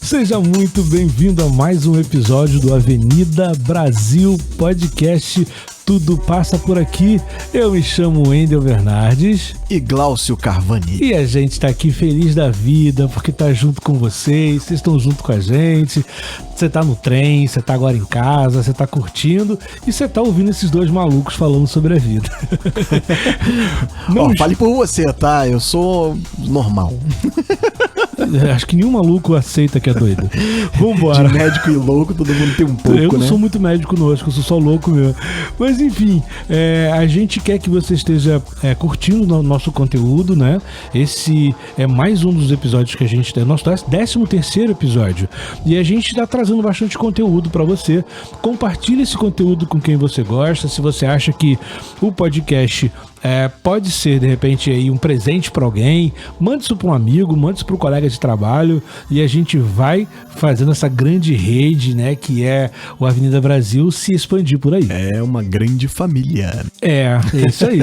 Seja muito bem-vindo a mais um episódio do Avenida Brasil Podcast. Tudo passa por aqui. Eu me chamo Wendel Bernardes e Glaucio Carvani. E a gente tá aqui feliz da vida, porque tá junto com vocês estão junto com a gente. Você tá no trem, você tá agora em casa, você tá curtindo e você tá ouvindo esses dois malucos falando sobre a vida. Não, fale por você, tá? Eu sou normal. Acho que nenhum maluco aceita que é doido. Vambora. De médico e louco, todo mundo tem um pouco, né? Eu não sou muito médico não, acho que eu sou só louco mesmo. Mas enfim, a gente quer que você esteja curtindo o nosso conteúdo, né? Esse é mais um dos episódios que a gente tem, nosso 13º episódio. E a gente está trazendo bastante conteúdo para você. Compartilhe esse conteúdo com quem você gosta. Se você acha que o podcast pode ser, de repente, aí um presente para alguém, mande isso para um amigo, mande isso para um colega de trabalho e a gente vai fazendo essa grande rede, né, que é o Avenida Brasil, se expandir por aí. É uma grande família. É isso aí.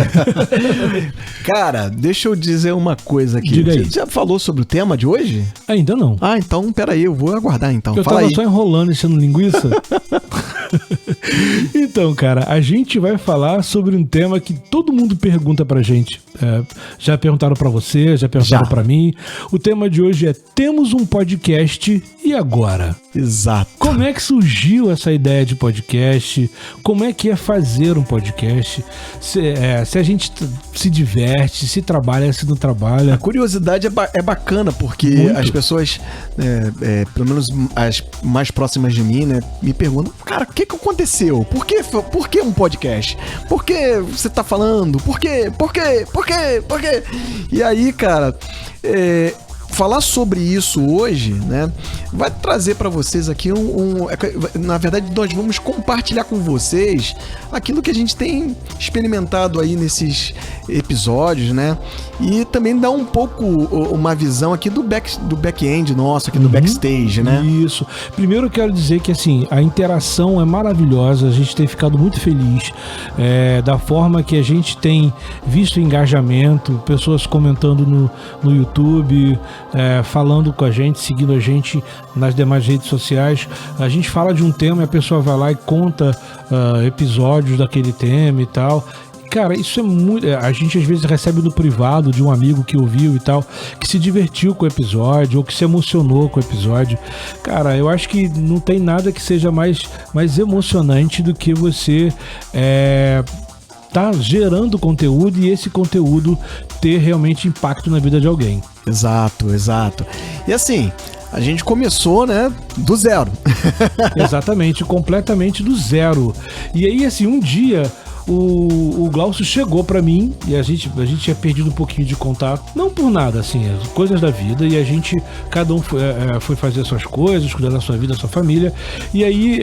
Cara, deixa eu dizer uma coisa aqui. Diga aí. Você já falou sobre o tema de hoje? Ainda não. Ah, então peraí, eu vou aguardar então. Eu tava só enrolando, enchendo linguiça. Então, cara, a gente vai falar sobre um tema que todo mundo pergunta pra gente. Já perguntaram pra você, já perguntaram pra mim. O tema de hoje é: temos um podcast e agora? Exato. Como é que surgiu essa ideia de podcast? Como é que é fazer um podcast? Se a gente se diverte, se trabalha, se não trabalha. A curiosidade é bacana, porque muito. As pessoas, pelo menos as mais próximas de mim, né, me perguntam: cara, o que aconteceu? Por que um podcast? Por que você tá falando? Por quê? E aí, cara, falar sobre isso hoje, né, vai trazer para vocês aqui na verdade, nós vamos compartilhar com vocês aquilo que a gente tem experimentado aí nesses episódios, né, e também dar um pouco uma visão aqui do back-end nosso, aqui do backstage, né. Isso. Primeiro eu quero dizer que, assim, a interação é maravilhosa, a gente tem ficado muito feliz da forma que a gente tem visto engajamento, pessoas comentando no YouTube, falando com a gente, seguindo a gente nas demais redes sociais. A gente fala de um tema e a pessoa vai lá e conta episódios daquele tema e tal. Cara, isso é muito... A gente às vezes recebe no privado de um amigo que ouviu e tal, que se divertiu com o episódio ou que se emocionou com o episódio. Cara, eu acho que não tem nada que seja mais emocionante do que você tá gerando conteúdo e esse conteúdo ter realmente impacto na vida de alguém. Exato. E assim, a gente começou, né, do zero. Exatamente, completamente do zero. E aí, assim, um dia o Glaucio chegou pra mim e a gente tinha perdido um pouquinho de contato, não por nada, assim, coisas da vida, e cada um foi fazer as suas coisas, cuidar da sua vida, da sua família, e aí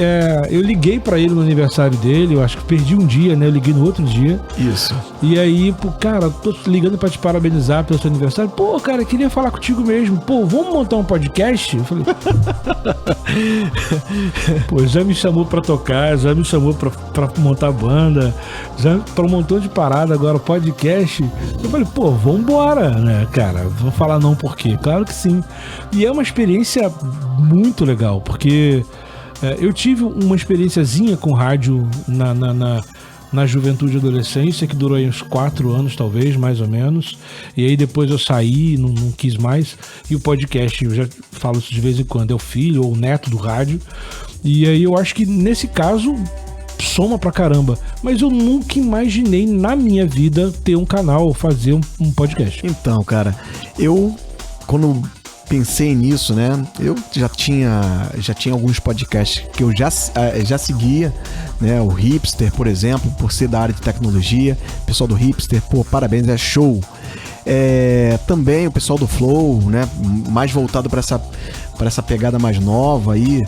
eu liguei pra ele no aniversário dele, eu acho que perdi um dia, né, eu liguei no outro dia. Isso. E aí, cara, tô ligando pra te parabenizar pelo seu aniversário. Pô, cara, queria falar contigo mesmo. Pô, vamos montar um podcast? Eu falei... Pô, já me chamou pra tocar, já me chamou pra montar banda, já pra um montão de parada, agora podcast. Eu falei, pô, vambora, né, cara? Vou falar não por quê? Claro que sim. E é uma experiência muito legal, porque eu tive uma experiênciazinha com rádio na juventude e adolescência, que durou aí uns 4 anos, talvez, mais ou menos. E aí depois eu saí, não quis mais. E o podcast, eu já falo isso de vez em quando, é o filho ou o neto do rádio. E aí eu acho que nesse caso soma pra caramba. Mas eu nunca imaginei na minha vida ter um canal, fazer um podcast. Então, cara, quando pensei nisso, né, eu já tinha alguns podcasts que eu já seguia, né, o Hipster, por exemplo, por ser da área de tecnologia. Pessoal do Hipster, pô, parabéns, é show. Também o pessoal do Flow, né, mais voltado para essa pegada mais nova aí.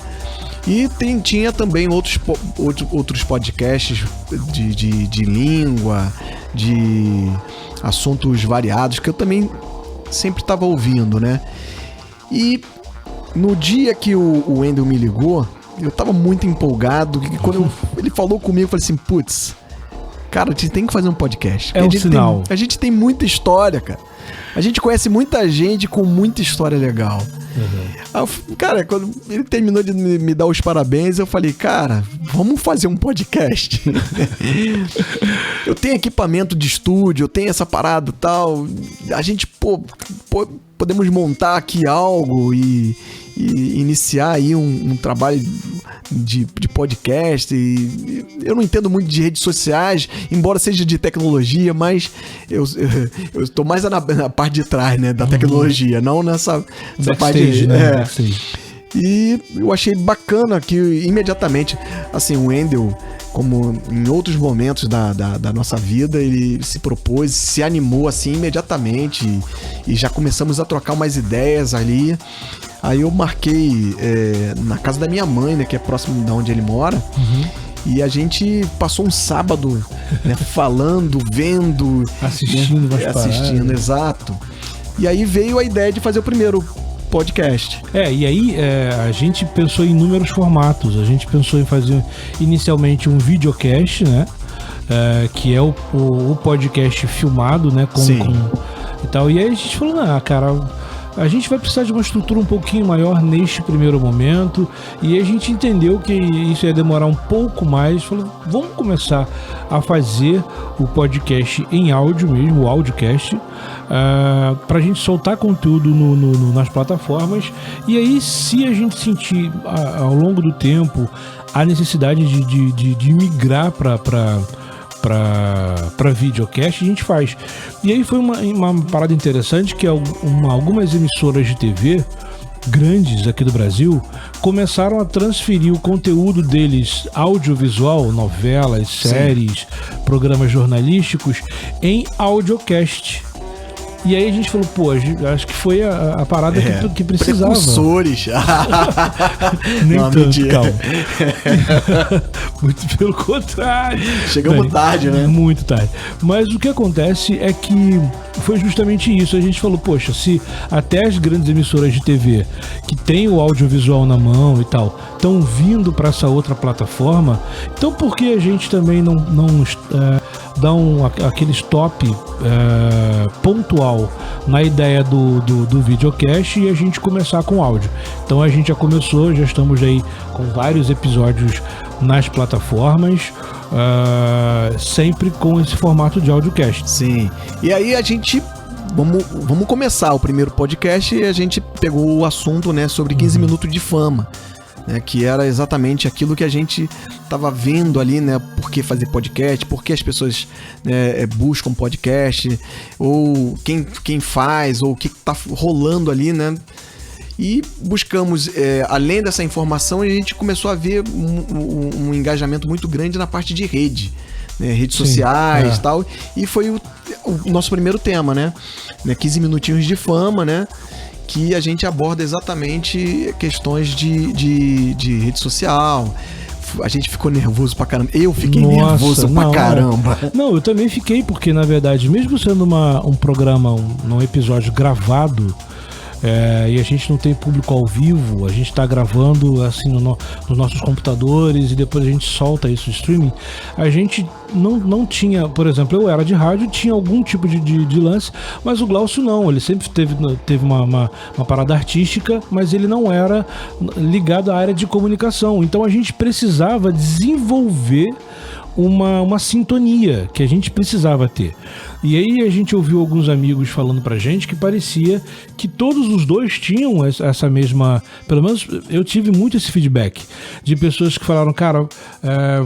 E tinha também outros podcasts de língua, de assuntos variados, que eu também sempre estava ouvindo, né? E no dia que o Wendel me ligou, eu tava muito empolgado, e quando ele falou comigo, eu falei assim, putz, cara, a gente tem que fazer um podcast. É um sinal. A gente tem muita história, cara. A gente conhece muita gente com muita história legal. Aí cara, quando ele terminou de me dar os parabéns, eu falei, cara, vamos fazer um podcast. Eu tenho equipamento de estúdio, eu tenho essa parada e tal. A gente, podemos montar aqui algo e iniciar aí um trabalho de podcast. E eu não entendo muito de redes sociais, embora seja de tecnologia, mas eu estou mais na parte de trás, né, da tecnologia, não nessa parte de... Né? E eu achei bacana que imediatamente, assim, o Wendel, como em outros momentos da nossa vida, ele se propôs, se animou assim imediatamente e já começamos a trocar umas ideias ali. Aí eu marquei na casa da minha mãe, né, que é próximo de onde ele mora. E a gente passou um sábado, né, falando, vendo, assistindo, né, exato. E aí veio a ideia de fazer o primeiro podcast. E aí a gente pensou em inúmeros formatos. A gente pensou em fazer inicialmente um videocast, né? Que é o podcast filmado, né? Com e tal. E aí a gente falou, cara, a gente vai precisar de uma estrutura um pouquinho maior neste primeiro momento. E a gente entendeu que isso ia demorar um pouco mais. Falou, vamos começar a fazer o podcast em áudio mesmo, o audiocast, pra gente soltar conteúdo nas plataformas. E aí, se a gente sentir ao longo do tempo a necessidade de migrar para videocast, a gente faz. E aí foi uma parada interessante que algumas emissoras de TV grandes aqui do Brasil começaram a transferir o conteúdo deles audiovisual, novelas, séries, programas jornalísticos, em audiocast. E aí a gente falou, acho que foi a parada que precisava. Precursores. Nem tanto, calma. Muito pelo contrário. Chegamos tarde, né? Muito tarde. Mas o que acontece é que foi justamente isso. A gente falou, se até as grandes emissoras de TV que tem o audiovisual na mão e tal, estão vindo para essa outra plataforma, então por que a gente também não dá aquele stop pontual na ideia do videocast e a gente começar com áudio? Então a gente já começou, já estamos aí com vários episódios nas plataformas, sempre com esse formato de audiocast. Sim, e aí a gente vamos começar o primeiro podcast e a gente pegou o assunto, né, sobre 15 minutos de fama, né, que era exatamente aquilo que a gente estava vendo ali, né? Por que fazer podcast, por que as pessoas, né, buscam podcast, ou quem faz, ou o que está rolando ali, né? E buscamos, além dessa informação, a gente começou a ver um engajamento muito grande na parte de rede, né, redes sociais e tal, e foi o nosso primeiro tema, né? 15 minutinhos de fama, né? Que a gente aborda exatamente questões de rede social. A gente ficou nervoso pra caramba. Eu fiquei nervoso pra caramba. Não, eu também fiquei, porque na verdade, mesmo sendo um programa, um episódio gravado, e a gente não tem público ao vivo, a gente tá gravando assim nos nossos computadores e depois a gente solta isso no streaming, a gente não tinha, por exemplo, eu era de rádio, tinha algum tipo de lance, mas o Glaucio não, ele sempre teve uma parada artística, mas ele não era ligado à área de comunicação, então a gente precisava desenvolver uma sintonia que a gente precisava ter. E aí a gente ouviu alguns amigos falando pra gente que parecia que todos os dois tinham essa mesma... Pelo menos eu tive muito esse feedback de pessoas que falaram, cara,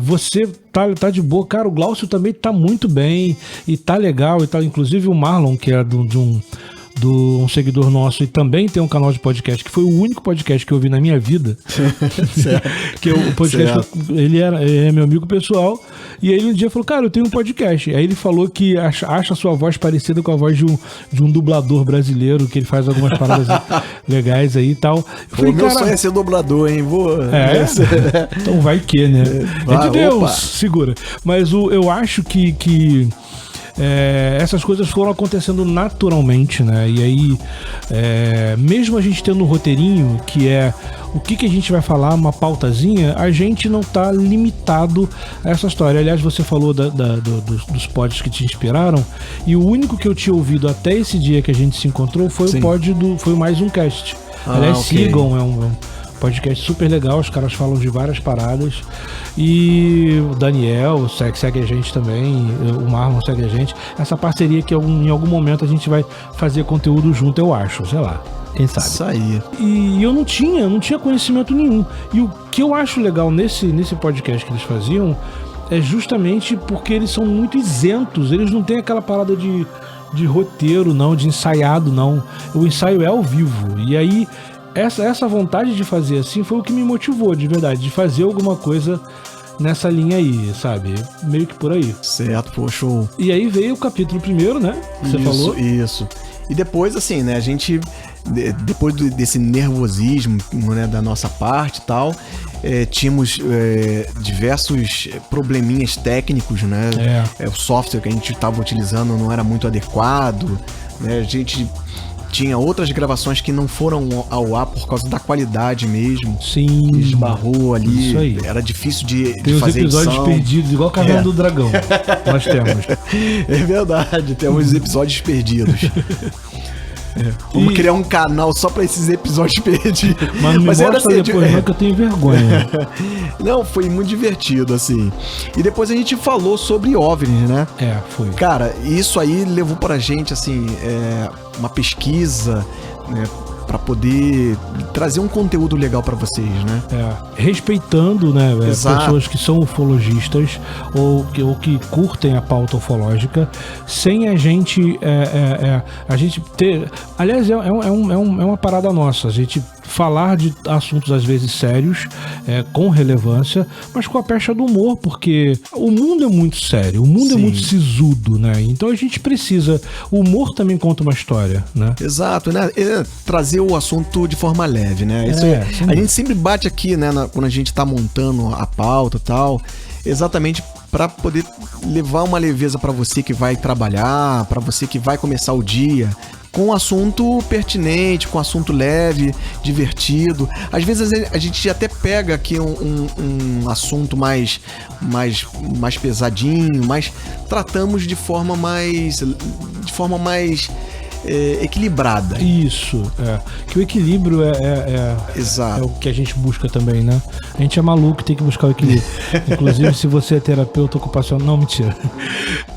você tá de boa, cara, o Glaucio também tá muito bem e tá legal e tal. Inclusive o Marlon, que é de um seguidor nosso e também tem um canal de podcast, que foi o único podcast que eu vi na minha vida. Que é o podcast, ele é meu amigo pessoal, e aí ele um dia falou, cara, eu tenho um podcast. Aí ele falou que acha a sua voz parecida com a voz de um dublador brasileiro, que ele faz algumas paradas legais aí e tal. Meu sonho é ser dublador, hein? Então vai que, né? É de Deus, segura. Mas eu acho que essas coisas foram acontecendo naturalmente, né? E aí, mesmo a gente tendo um roteirinho, que é o que a gente vai falar, uma pautazinha, a gente não tá limitado a essa história. Aliás, você falou dos pods que te inspiraram, e o único que eu tinha ouvido até esse dia que a gente se encontrou foi o pod foi o Mais Um Cast. Aliás, ok. sigam, é um podcast super legal, os caras falam de várias paradas. E o Daniel segue a gente também, o Marlon segue a gente. Essa parceria que em algum momento a gente vai fazer conteúdo junto, eu acho, sei lá. Quem sabe? Isso aí. E eu não tinha conhecimento nenhum. E o que eu acho legal nesse podcast que eles faziam é justamente porque eles são muito isentos. Eles não têm aquela parada de roteiro, não, de ensaiado, não. O ensaio é ao vivo. E aí, essa vontade de fazer assim foi o que me motivou, de verdade, de fazer alguma coisa nessa linha aí, sabe? Meio que por aí. Certo, pô, show. E aí veio o capítulo primeiro, né? Você falou? Isso. E depois, assim, né, a gente, depois desse nervosismo, né, da nossa parte e tal, tínhamos diversos probleminhas técnicos, né? O software que a gente estava utilizando não era muito adequado, né? A gente tinha outras gravações que não foram ao ar por causa da qualidade mesmo. Sim. Esbarrou ali. Isso aí. Era difícil de Tem fazer os episódios edição. perdidos, igual a Caverna do Dragão. Nós temos. É verdade, temos episódios perdidos. Vamos criar um canal só pra esses episódios perdidos. Mas não me mostra assim, depois, não, que eu tenho vergonha. Não, foi muito divertido, assim. E depois a gente falou sobre OVNIs, né? Foi. Cara, isso aí levou pra gente, assim, uma pesquisa, né? Pra poder trazer um conteúdo legal pra vocês, né? Respeitando, né, Exato. pessoas que são ufologistas ou que curtem a pauta ufológica, sem a gente ter... Aliás, é uma parada nossa, a gente falar de assuntos às vezes sérios, com relevância, mas com a pecha do humor, porque o mundo é muito sério, o mundo Sim. é muito sisudo, né? Então a gente precisa... O humor também conta uma história, né? Exato, né? Trazer o assunto de forma leve, né? Isso a gente sempre bate aqui, né? Quando a gente tá montando a pauta e tal, exatamente para poder levar uma leveza para você que vai trabalhar, para você que vai começar o dia, com um assunto pertinente, com um assunto leve, divertido. Às vezes a gente até pega aqui um assunto mais pesadinho, mas tratamos de forma mais equilibrada. Isso, que o equilíbrio Exato. é o que a gente busca também, né? A gente é maluco e tem que buscar o equilíbrio. Inclusive, se você é terapeuta ocupacional... Não, mentira.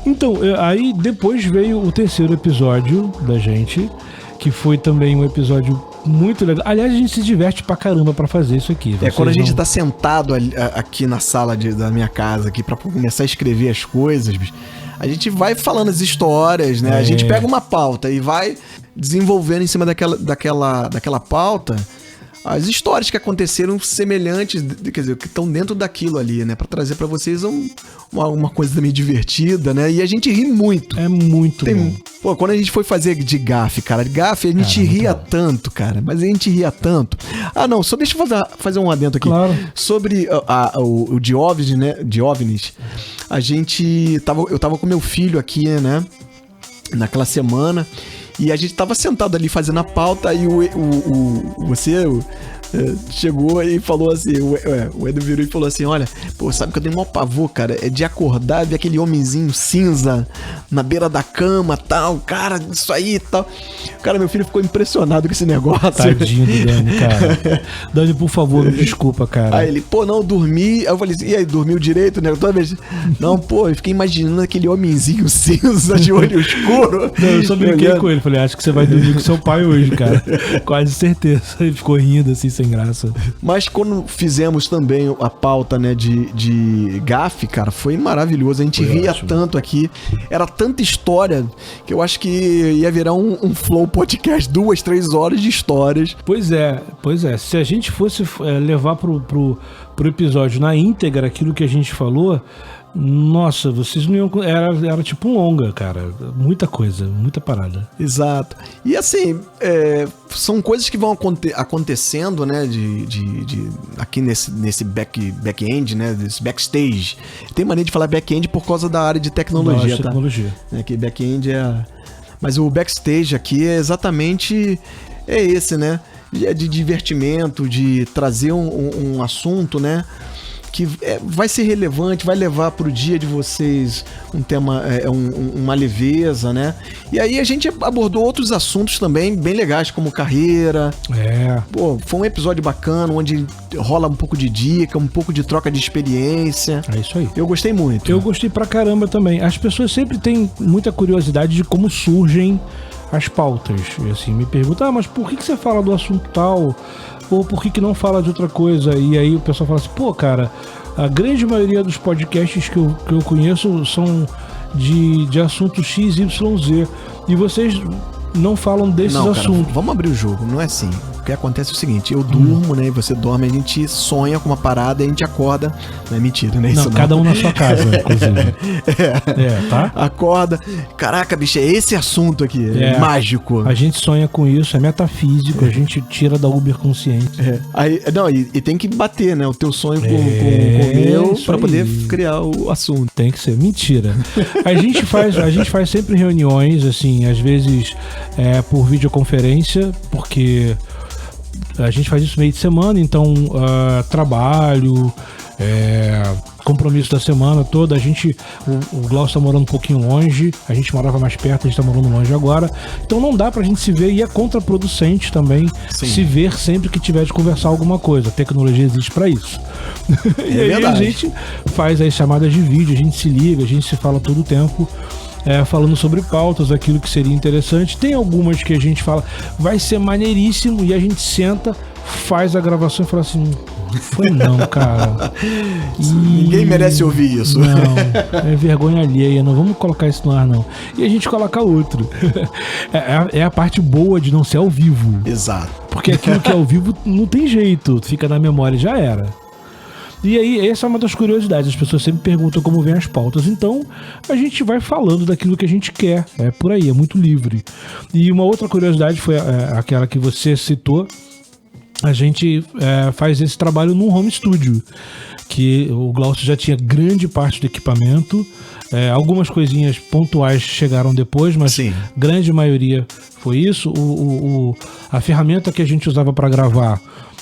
Então, aí depois veio o terceiro episódio da gente, que foi também um episódio muito legal. Aliás, a gente se diverte pra caramba pra fazer isso aqui. Quando a gente tá sentado aqui na sala da minha casa, aqui, pra começar a escrever as coisas, bicho, a gente vai falando as histórias, né? A gente pega uma pauta e vai desenvolvendo em cima daquela pauta as histórias que aconteceram semelhantes, quer dizer, que estão dentro daquilo ali, né? Pra trazer pra vocês uma coisa também divertida, né? E a gente ri muito. É muito bom. Pô, quando a gente foi fazer de gafe, cara, a gente ria tanto, cara, mas a gente ria tanto. Ah, não, só deixa eu fazer um adendo aqui. Claro. Sobre o de OVNIs, né? De OVNIs, eu tava com meu filho aqui, né? Naquela semana. E a gente tava sentado ali fazendo a pauta e você chegou e falou assim, o Edu virou e falou assim, olha, pô, sabe que eu tenho um maior pavor, cara, é de acordar, ver aquele homenzinho cinza na beira da cama, tal, cara, isso aí e tal. Cara, meu filho ficou impressionado com esse negócio. Tadinho do Dani, cara. Dani, por favor, me desculpa, cara. Aí ele, pô, não, dormi. Aí eu falei assim, e aí, dormiu direito, né? Toda vez. Não, pô, eu fiquei imaginando aquele homenzinho cinza de olho escuro. Não, eu só brinquei com ele. Falei, acho que você vai dormir com seu pai hoje, cara. Quase certeza. Ele ficou rindo assim, sem graça. Mas quando fizemos também a pauta, né, de gafe, cara, foi maravilhoso. A gente ria tanto aqui. Era tanta história que eu acho que ia virar um flow podcast, 2-3 horas de histórias. Pois é. Se a gente fosse levar pro episódio na íntegra aquilo que a gente falou, nossa, vocês não iam... Era tipo um longa, cara. Muita coisa, muita parada. Exato. E assim, são coisas que vão acontecendo, né, aqui nesse back-end, né, desse backstage. Tem maneira de falar back-end por causa da área de tecnologia, tá? Que back-end Mas o backstage aqui é exatamente esse, né? É de divertimento, de trazer um assunto, né? que vai ser relevante, vai levar pro dia de vocês um tema, uma leveza, né? E aí a gente abordou outros assuntos também bem legais, como carreira. Pô, foi um episódio bacana, onde rola um pouco de dica, um pouco de troca de experiência. É isso aí. Eu gostei muito. Eu gostei pra caramba também. As pessoas sempre têm muita curiosidade de como surgem as pautas. E assim, me perguntam, mas por que você fala do assunto tal? Ou por que não fala de outra coisa? E aí o pessoal fala assim, pô, cara, a grande maioria dos podcasts que eu conheço são de assuntos X, Y, Z. E vocês não falam desses assuntos. Cara, vamos abrir o jogo, não é assim. O que acontece é o seguinte, eu durmo, né, e você dorme, a gente sonha com uma parada e a gente acorda. Não é mentira, né? Não, cada um na sua casa, inclusive. Tá? Acorda, caraca, bicho, é esse assunto aqui, é mágico. A gente sonha com isso, é metafísico, a gente tira da Uber consciente. Aí, não, e tem que bater, né, o teu sonho com o meu pra poder criar o assunto. Tem que ser, mentira. A gente faz sempre reuniões, assim, às vezes por videoconferência, porque a gente faz isso meio de semana, então trabalho, compromisso da semana toda, o Glaucio tá morando um pouquinho longe, a gente morava mais perto, a gente tá morando longe agora, então não dá pra gente se ver, e é contraproducente também se ver sempre que tiver de conversar alguma coisa, a tecnologia existe pra isso. E aí a gente faz as chamadas de vídeo, a gente se liga, a gente se fala todo o tempo, falando sobre pautas, aquilo que seria interessante. Tem algumas que a gente fala, vai ser maneiríssimo, e a gente senta, faz a gravação e fala assim, foi não, cara. Ninguém merece ouvir isso. Não, é vergonha alheia, não vamos colocar isso no ar, não. E a gente coloca outro. É a parte boa de não ser ao vivo. Exato. Porque aquilo que é ao vivo não tem jeito, fica na memória e já era. E aí, essa é uma das curiosidades, as pessoas sempre perguntam como vem as pautas, então a gente vai falando daquilo que a gente quer, é por aí, é muito livre. E uma outra curiosidade foi aquela que você citou, a gente faz esse trabalho num home studio, que o Glaucio já tinha grande parte do equipamento, algumas coisinhas pontuais chegaram depois, mas grande maioria foi isso. A ferramenta que a gente usava para gravar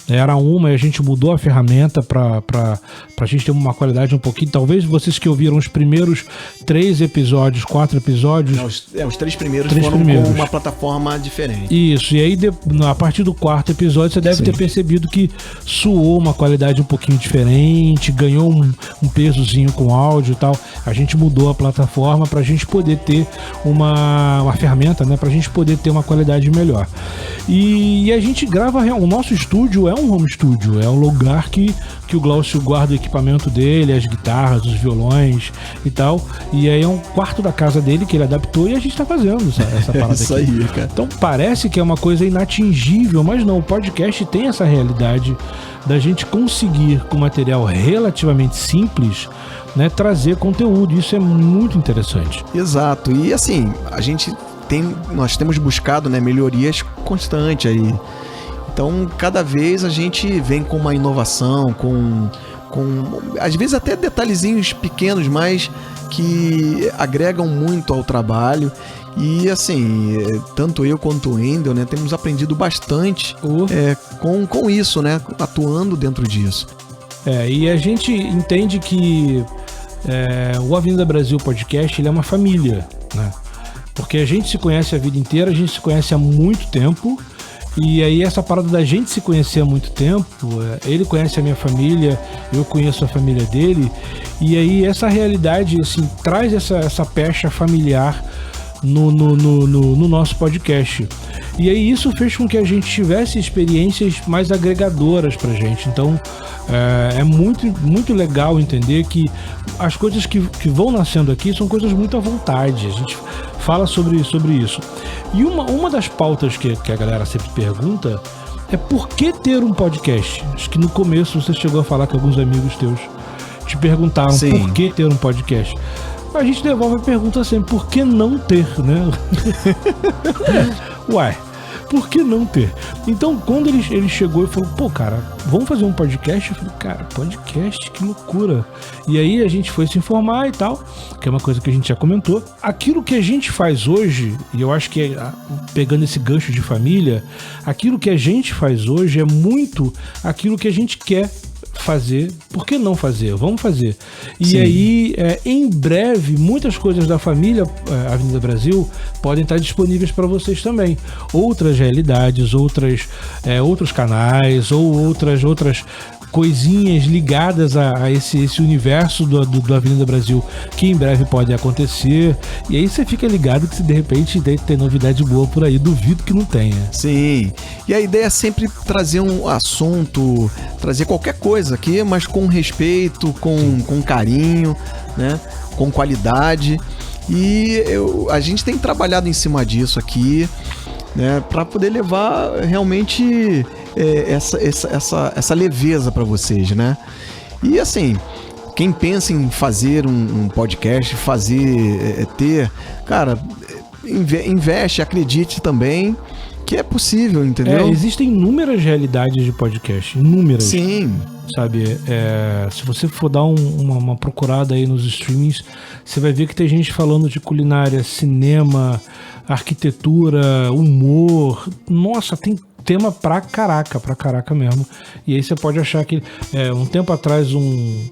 era uma, e a gente mudou a ferramenta pra gente ter uma qualidade um pouquinho. Talvez vocês que ouviram os primeiros 3 episódios, 4 episódios... Não, os 3 primeiros foram com uma plataforma diferente. Isso, e aí a partir do 4º episódio você deve ter percebido que suou uma qualidade um pouquinho diferente, ganhou um pesozinho com áudio e tal. A gente mudou a plataforma pra gente poder ter uma ferramenta, né, pra gente poder ter uma qualidade melhor. E a gente grava, o nosso estúdio é um home studio, é um lugar que o Glaucio guarda o equipamento dele, as guitarras, os violões e tal, e aí é um quarto da casa dele que ele adaptou, e a gente tá fazendo essa parada isso aqui. Aí, cara. Então parece que é uma coisa inatingível, mas não, o podcast tem essa realidade da gente conseguir, com material relativamente simples, né, trazer conteúdo, isso é muito interessante. Exato, e assim, nós temos buscado, né, melhorias constantes aí. Então, cada vez a gente vem com uma inovação, com às vezes até detalhezinhos pequenos, mas que agregam muito ao trabalho. E assim, tanto eu quanto o Wendel, né, temos aprendido bastante com isso, né, atuando dentro disso. E a gente entende que o Avenida Brasil Podcast, ele é uma família, né? Porque a gente se conhece a vida inteira, a gente se conhece há muito tempo. E aí essa parada da gente se conhecer há muito tempo, ele conhece a minha família, eu conheço a família dele, e aí essa realidade assim, traz essa pecha familiar no nosso podcast. E aí isso fez com que a gente tivesse experiências mais agregadoras pra gente. Então é muito, muito legal entender que as coisas que vão nascendo aqui são coisas muito à vontade. A gente fala sobre isso. E uma das pautas que a galera sempre pergunta é por que ter um podcast? Acho que no começo você chegou a falar que alguns amigos teus te perguntaram por que ter um podcast. A gente devolve a pergunta sempre, por que não ter, né? Uai, por que não ter? Então, quando ele chegou e falou, pô, cara, vamos fazer um podcast? Eu falei, cara, podcast, que loucura. E aí a gente foi se informar e tal, que é uma coisa que a gente já comentou. Aquilo que a gente faz hoje, e eu acho que pegando esse gancho de família, aquilo que a gente faz hoje é muito aquilo que a gente quer fazer, por que não fazer? Vamos fazer. E Sim. aí, em breve, muitas coisas da família Avenida Brasil podem estar disponíveis para vocês também. Outras realidades, outros canais, ou outras coisinhas ligadas a esse universo do Avenida Brasil, que em breve pode acontecer. E aí você fica ligado que se de repente tem novidade boa por aí, duvido que não tenha. Sim, e a ideia é sempre trazer um assunto, trazer qualquer coisa aqui, mas com respeito, com carinho, né? Com qualidade. E a gente tem trabalhado em cima disso aqui, né? Para poder levar realmente essa leveza para vocês, né? E assim, quem pensa em fazer um podcast, ter, cara, investe, acredite também que é possível, entendeu? Existem inúmeras realidades de podcast, inúmeras. Sim. Sabe, se você for dar uma procurada aí nos streamings, você vai ver que tem gente falando de culinária, cinema, arquitetura, humor. Nossa, tem tema pra caraca mesmo. E aí você pode achar que... um tempo atrás, um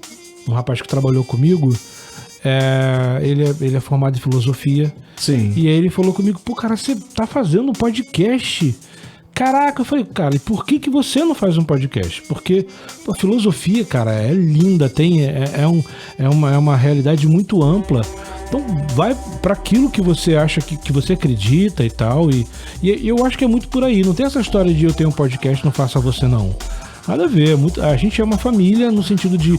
rapaz que trabalhou comigo, ele é formado em filosofia. Sim. E aí ele falou comigo, pô, cara, você tá fazendo um podcast? Caraca, eu falei, cara, e por que você não faz um podcast? Porque a filosofia, cara, é linda, é uma realidade muito ampla. Então vai para aquilo que você acha que você acredita e tal. E eu acho que é muito por aí. Não tem essa história de eu ter um podcast, não faça você não. Nada a ver. A gente é uma família no sentido de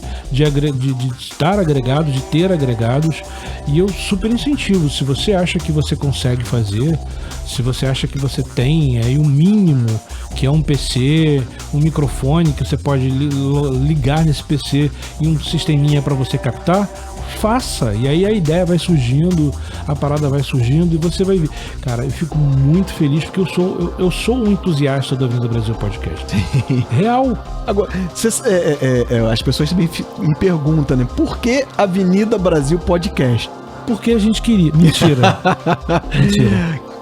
estar agregado, de ter agregados. E eu super incentivo. Se você acha que você consegue fazer, se você acha que você tem aí um mínimo, que é um PC, um microfone que você pode ligar nesse PC e um sisteminha para você captar, faça. E aí a ideia vai surgindo, a parada vai surgindo e você vai ver. Cara, eu fico muito feliz porque eu sou um entusiasta do Avenida Brasil Podcast. Real. Agora, as pessoas também me perguntam, né? Por que Avenida Brasil Podcast? Porque a gente queria. Mentira.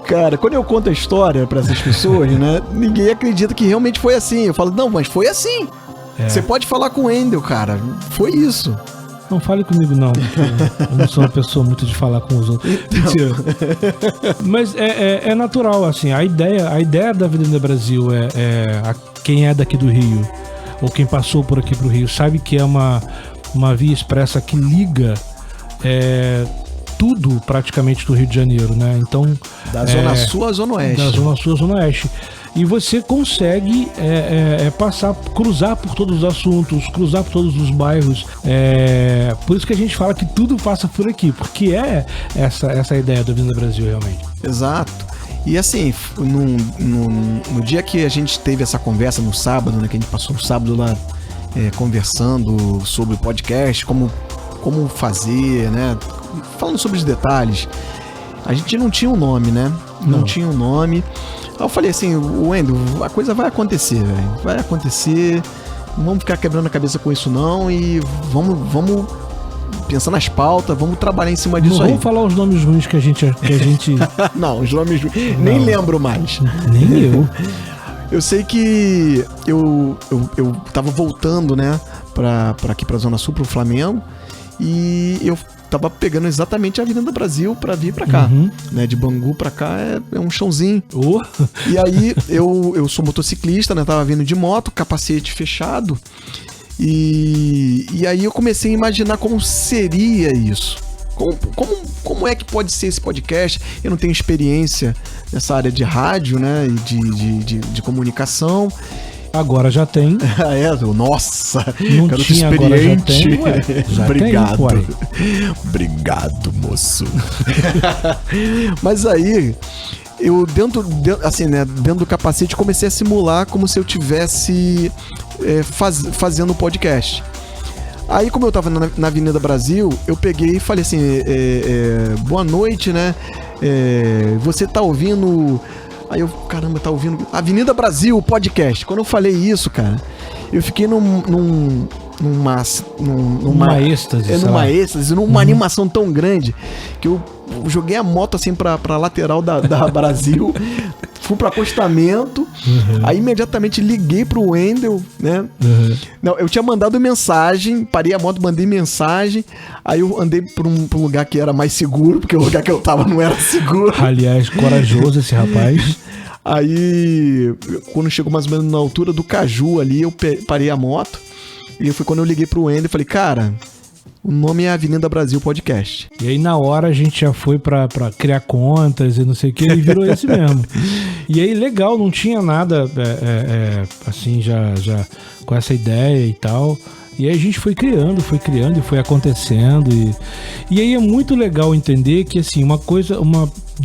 Cara, quando eu conto a história para essas pessoas, né? Ninguém acredita que realmente foi assim. Eu falo, não, mas foi assim. Você pode falar com o Wendel, cara. Foi isso. Não fale comigo não, eu não sou uma pessoa muito de falar com os outros. Então. Mas é natural, assim, a ideia da Avenida Brasil quem é daqui do Rio, ou quem passou por aqui pro Rio, sabe que é uma via expressa que liga tudo praticamente do Rio de Janeiro, né? Então, da Zona Sul à Zona Oeste. Da Zona Sul à Zona Oeste. E você consegue cruzar por todos os assuntos, cruzar por todos os bairros. Por isso que a gente fala que tudo passa por aqui, porque essa ideia do Avenida Brasil, realmente. Exato. E assim, no dia que a gente teve essa conversa no sábado, né, que a gente passou o sábado lá conversando sobre o podcast, como fazer, né, falando sobre os detalhes, a gente não tinha um nome, né? Não tinha um nome. Aí eu falei assim, Wendel, a coisa vai acontecer, velho. Vai acontecer. Não vamos ficar quebrando a cabeça com isso, não. E vamos pensar nas pautas, vamos trabalhar em cima disso aí. Vamos falar os nomes ruins que a gente... Não, os nomes ruins. Nem lembro mais. Nem eu. Eu sei que eu tava voltando, né? Aqui pra Zona Sul, pro Flamengo. E eu tava pegando exatamente a Avenida Brasil pra vir pra cá, né? De Bangu pra cá é um chãozinho. E aí eu sou motociclista, né? Tava vindo de moto, capacete fechado. E aí eu comecei a imaginar como seria isso. Como é que pode ser esse podcast? Eu não tenho experiência nessa área de rádio, né? E de comunicação. Agora já tem. Nossa, não garoto tinha, experiente. Agora já tem, já Obrigado. tem, Obrigado, moço. Mas aí, eu dentro do capacete comecei a simular como se eu tivesse fazendo um podcast. Aí, como eu tava na Avenida Brasil, eu peguei e falei assim, boa noite, né? Você tá ouvindo... Aí eu, caramba, tá ouvindo Avenida Brasil, podcast. Quando eu falei isso, cara, eu fiquei numa êxtase, numa animação tão grande que eu joguei a moto assim pra lateral da Brasil, fui pro acostamento, aí imediatamente liguei pro Wendel, né? Não, eu tinha mandado mensagem, parei a moto, mandei mensagem, aí eu andei pra um lugar que era mais seguro, porque o lugar que eu tava não era seguro. Aliás, corajoso esse rapaz. Aí, quando chegou mais ou menos na altura do Caju ali, eu parei a moto, e foi quando eu liguei pro Wendel e falei, cara... O nome é Avenida Brasil Podcast. E aí na hora a gente já foi pra criar contas e não sei o que, e virou esse mesmo. E aí legal, não tinha nada assim já com essa ideia e tal. E aí a gente foi criando e foi acontecendo. E aí é muito legal entender que assim, uma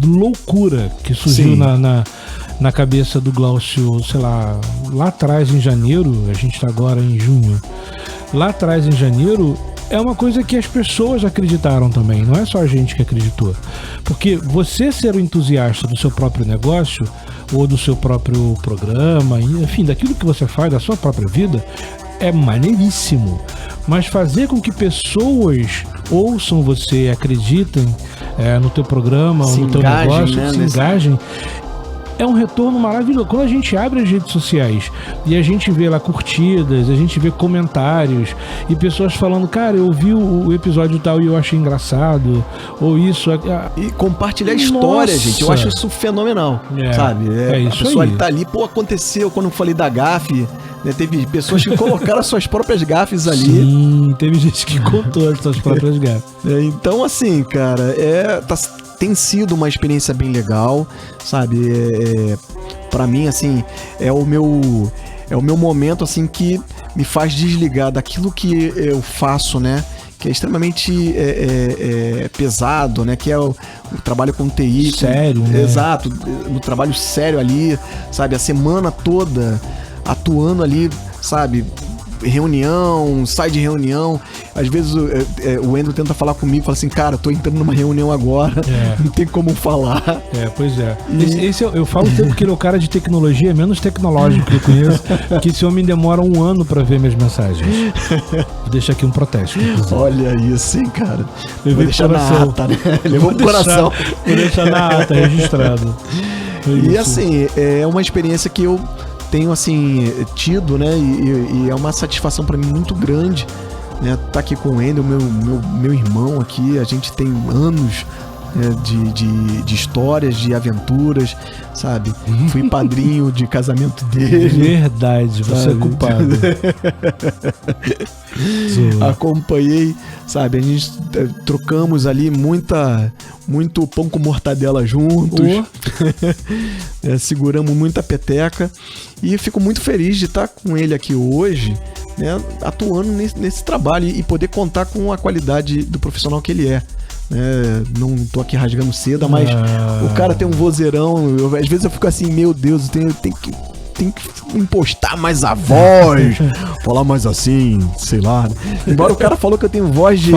loucura que surgiu na cabeça do Glaucio, sei lá atrás em janeiro, a gente tá agora em junho. Lá atrás em janeiro, é uma coisa que as pessoas acreditaram também, não é só a gente que acreditou. Porque você ser o entusiasta do seu próprio negócio, ou do seu próprio programa, enfim, daquilo que você faz, da sua própria vida, é maneiríssimo. Mas fazer com que pessoas ouçam você, acreditem no teu programa, ou no teu negócio, né, se engajem, é um retorno maravilhoso. Quando a gente abre as redes sociais e a gente vê lá curtidas, a gente vê comentários e pessoas falando, cara, eu vi o episódio tal e eu achei engraçado, ou isso... E compartilhar a história, gente, eu acho isso fenomenal, sabe? Isso a pessoa aí. Tá ali, pô, aconteceu quando eu falei da gafe, né? Teve pessoas que colocaram as suas próprias gafes ali. Sim, teve gente que contou as suas próprias gafes. Então, assim, cara, tem sido uma experiência bem legal, sabe? Pra mim, assim, é o meu momento, assim, que me faz desligar daquilo que eu faço, né? Que é extremamente pesado, né? Que é o trabalho com TI. Sério, né? Exato, no trabalho sério ali, sabe? A semana toda atuando ali, sabe? Reunião, sai de reunião. Às vezes o Wendel tenta falar comigo, fala assim, cara, tô entrando numa reunião agora, não tem como falar. Pois é. Esse eu falo sempre porque ele é o cara de tecnologia, menos tecnológico que eu conheço, que esse homem demora 1 ano pra ver minhas mensagens. Vou deixar aqui um protesto. Inclusive. Olha isso, hein, cara. Vou deixar na ata, né? Levou pro coração. Vou deixar na ata, registrado. E assim, é uma experiência que eu tenho assim tido, né, e é uma satisfação para mim muito grande, né, tá aqui com o Wendel, meu irmão aqui, a gente tem anos, né, de histórias, de aventuras, sabe? Fui padrinho de casamento dele. Verdade, você sabe? é culpado. Acompanhei, sabe? A gente trocamos ali muito pão com mortadela juntos. Seguramos muita peteca. E fico muito feliz de estar com ele aqui hoje, né, atuando nesse trabalho e poder contar com a qualidade do profissional que ele é. Não tô aqui rasgando seda, mas o cara tem um vozeirão. Às vezes eu fico assim, meu Deus, tem que impostar mais a voz, falar mais assim, sei lá. Embora o cara falou que eu tenho voz de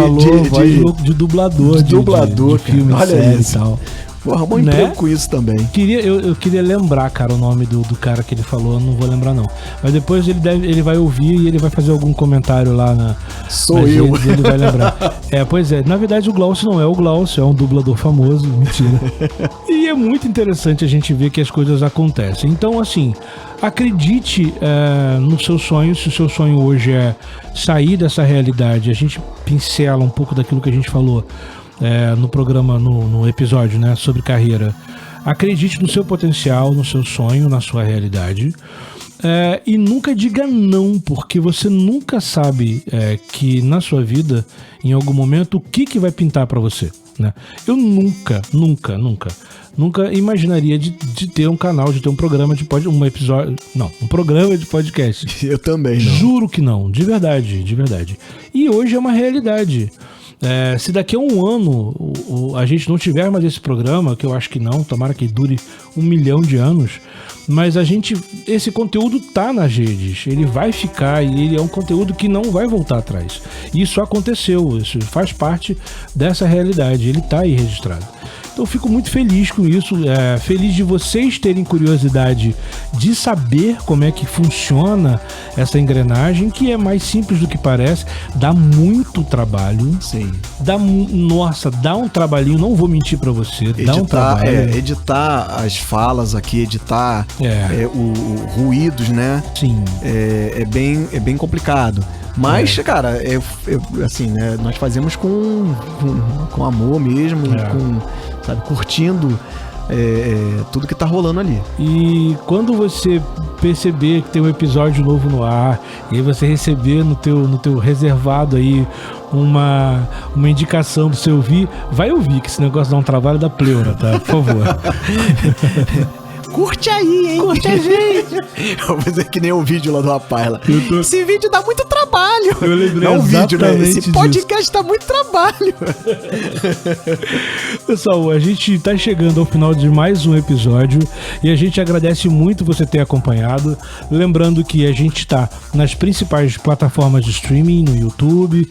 dublador, de filme, olha série isso. E tal. Vou arrumar um emprego com isso também. Eu queria lembrar, cara, o nome do cara que ele falou, eu não vou lembrar não. Mas depois ele vai ouvir e ele vai fazer algum comentário lá nas eu. Redes, ele vai lembrar. Pois é, na verdade o Glaucio não é o Glaucio, é um dublador famoso, mentira. E é muito interessante a gente ver que as coisas acontecem. Então, assim, acredite no seu sonho. Se o seu sonho hoje é sair dessa realidade, a gente pincela um pouco daquilo que a gente falou no programa, no episódio, né, sobre carreira. Acredite no seu potencial, no seu sonho, na sua realidade. E nunca diga não, porque você nunca sabe que na sua vida, em algum momento, o que vai pintar pra você, né? Eu nunca imaginaria de ter um canal, de ter um programa de um programa de podcast. Eu também não. Juro que não, de verdade. E hoje é uma realidade. Se daqui a 1 ano a gente não tiver mais esse programa, que eu acho que não, tomara que dure 1 milhão de anos, mas esse conteúdo tá nas redes, ele vai ficar e ele é um conteúdo que não vai voltar atrás. Isso aconteceu, isso faz parte dessa realidade, ele tá aí registrado. Então eu fico muito feliz com isso, feliz de vocês terem curiosidade de saber como é que funciona essa engrenagem, que é mais simples do que parece, dá muito trabalho. Sim. Dá um trabalhinho, não vou mentir pra você, dá um trabalho. Editar as falas aqui, editar o ruídos, né? Sim. É bem complicado. Mas, cara, assim, né? Nós fazemos com amor mesmo, sabe, curtindo tudo que tá rolando ali. E quando você perceber que tem um episódio novo no ar, e aí você receber no teu reservado aí uma indicação pra você ouvir, vai ouvir, que esse negócio dá um trabalho da pleura, tá? Por favor. Curte aí, hein? Curte a gente! Eu vou fazer que nem o vídeo lá do rapaz lá. Esse vídeo dá muito trabalho. Eu lembrei não exatamente vídeo, né? Esse podcast disso. dá muito trabalho. Pessoal, a gente tá chegando ao final de mais um episódio e a gente agradece muito você ter acompanhado. Lembrando que a gente tá nas principais plataformas de streaming, no YouTube.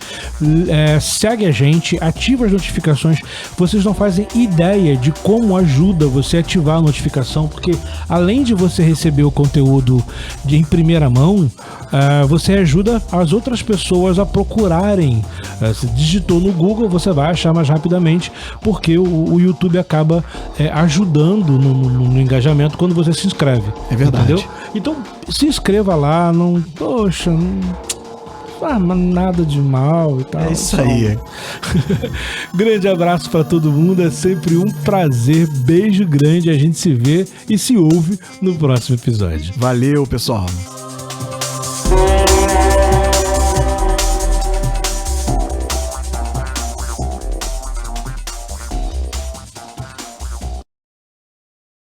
Segue a gente, ativa as notificações. Vocês não fazem ideia de como ajuda você a ativar a notificação, porque além de você receber o conteúdo em primeira mão, você ajuda as outras pessoas a procurarem. Se digitou no Google, você vai achar mais rapidamente, porque o YouTube acaba ajudando no engajamento quando você se inscreve. É verdade. Entendeu? Então se inscreva lá, não nada de mal e tal. É isso aí. Grande abraço pra todo mundo, é sempre um prazer, beijo grande, a gente se vê e se ouve no próximo episódio. Valeu, pessoal.